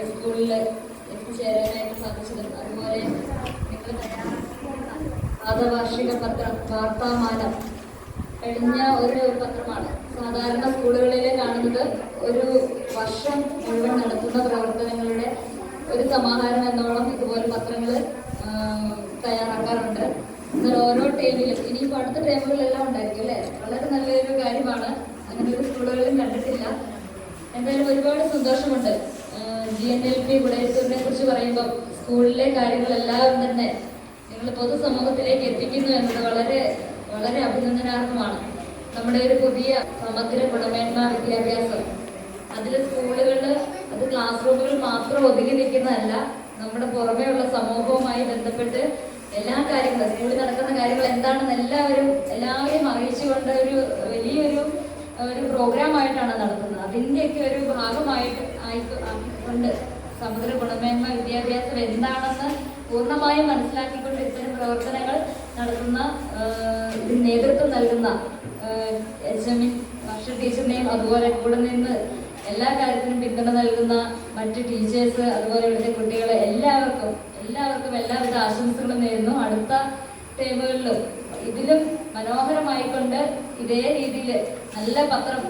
സ്കൂളിൽ എത്തിച്ചേരാനായിട്ട് സാധിച്ചതും അതുപോലെ നിങ്ങൾ പാദവാർഷിക പത്രം വാർത്താമാനം കഴിഞ്ഞ ഒരു പത്രമാണ്. സാധാരണ സ്കൂളുകളിൽ കാണുന്നത് ഒരു വർഷം മുഴുവൻ നടത്തുന്ന പ്രവർത്തനങ്ങളുടെ ഒരു സമാഹാരം എന്നോണം ഇതുപോലെ പത്രങ്ങൾ തയ്യാറാക്കാറുണ്ട്. എന്നാൽ ഓരോ ടൈമിലും ഇനിയിപ്പോൾ അടുത്ത ടൈമുകളെല്ലാം ഉണ്ടായിരിക്കും അല്ലേ? വളരെ നല്ലൊരു കാര്യമാണ്. അങ്ങനെ ഒരു സ്കൂളുകളിലും കണ്ടിട്ടില്ല. എന്തായാലും ഒരുപാട് സന്തോഷമുണ്ട്. GNLP ഗുഡേശ്വറിനെ കുറിച്ച് പറയുമ്പോൾ സ്കൂളിലെ കാര്യങ്ങളെല്ലാം തന്നെ നിങ്ങൾ പൊതുസമൂഹത്തിലേക്ക് എത്തിക്കുന്നു എന്നത് വളരെ വളരെ അഭിനന്ദനാർഹമാണ്. നമ്മുടെ ഒരു പുതിയ സമഗ്ര ഗുണമേന്മ വിദ്യാഭ്യാസം അതിൽ സ്കൂളുകളിൽ അത് ക്ലാസ് റൂമുകൾ മാത്രം ഒതുങ്ങി നിൽക്കുന്നതല്ല, നമ്മുടെ പുറമേയുള്ള സമൂഹവുമായി ബന്ധപ്പെട്ട് എല്ലാ കാര്യങ്ങളും സ്കൂളിൽ നടക്കുന്ന കാര്യങ്ങൾ എന്താണെന്ന് എല്ലാവരെയും അറിയിച്ചുകൊണ്ട് ഒരു വലിയൊരു പ്രോഗ്രാമായിട്ടാണ് നടത്തുന്നത്. അതിൻ്റെയൊക്കെ ഒരു ഭാഗമായിട്ട് സമഗ്ര ഗുണമേന്മ വിദ്യാഭ്യാസം എന്താണെന്ന് പൂർണ്ണമായും മനസ്സിലാക്കിക്കൊണ്ട് ഇത്തരം പ്രവർത്തനങ്ങൾ നടത്തുന്ന ഇതിന് നേതൃത്വം നൽകുന്ന HME വർഷ ടീച്ചറിനെയും അതുപോലെ കൂടെ നിന്ന് എല്ലാ കാര്യത്തിനും പിന്തുണ നൽകുന്ന മറ്റ് ടീച്ചേഴ്സ് അതുപോലെ ഇവിടുത്തെ കുട്ടികളെ എല്ലാവർക്കും എല്ലാവിധ ആശംസകളും നേരുന്നു. അടുത്ത ടൈമുകളിലും ഇതിലും മനോഹരമായിക്കൊണ്ട് ഇതേ രീതിയിൽ നല്ല പത്രം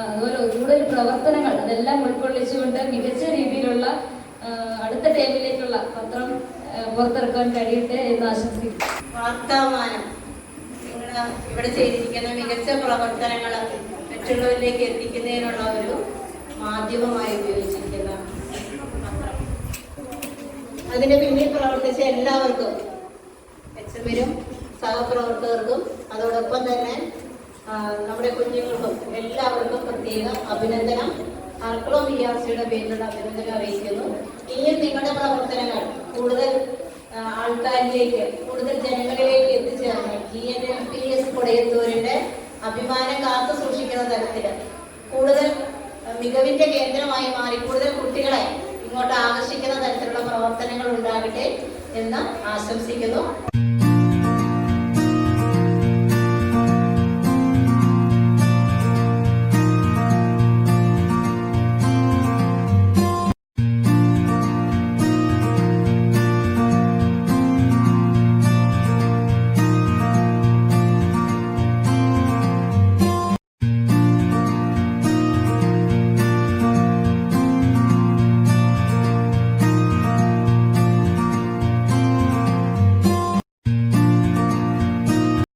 അതുപോലെ കൂടുതൽ പ്രവർത്തനങ്ങൾ അതെല്ലാം ഉൾക്കൊള്ളിച്ചുകൊണ്ട് മികച്ച രീതിയിലുള്ള അടുത്ത ടൈമിലേക്കുള്ള പത്രം പുറത്തിറക്കാൻ കഴിയട്ടെ എന്ന് ആശംസിക്കുന്നു. വാർത്താമാനം നിങ്ങൾ ഇവിടെ ചെയ്തിരിക്കുന്ന മികച്ച പ്രവർത്തനങ്ങൾ മറ്റുള്ളവരിലേക്ക് എത്തിക്കുന്നതിനുള്ള ഒരു മാധ്യമമായി ഉപയോഗിച്ചിരിക്കുന്ന പത്രം. അതിന് പിന്നിൽ പ്രവർത്തിച്ച എല്ലാവർക്കും HMനും സഹപ്രവർത്തകർക്കും അതോടൊപ്പം തന്നെ നമ്മുടെ കുഞ്ഞുങ്ങൾക്കും എല്ലാവർക്കും പ്രത്യേക അഭിനന്ദനം. ആർക്കുളം വിദ്യാർത്ഥിയുടെ പേരിലുള്ള അഭിനന്ദനം അറിയിക്കുന്നു. ഇനിയും നിങ്ങളുടെ പ്രവർത്തനങ്ങൾ കൂടുതൽ ആൾക്കാരിലേക്ക് കൂടുതൽ ജനങ്ങളിലേക്ക് എത്തിച്ചേർന്ന് GNLPS കൊടയത്തൂരിന്റെ അഭിമാനം കാത്തു സൂക്ഷിക്കുന്ന തരത്തിൽ കൂടുതൽ മികവിന്റെ കേന്ദ്രമായി മാറി കൂടുതൽ കുട്ടികളെ ഇങ്ങോട്ട് ആകർഷിക്കുന്ന തരത്തിലുള്ള പ്രവർത്തനങ്ങൾ ഉണ്ടാകട്ടെ എന്ന് ആശംസിക്കുന്നു.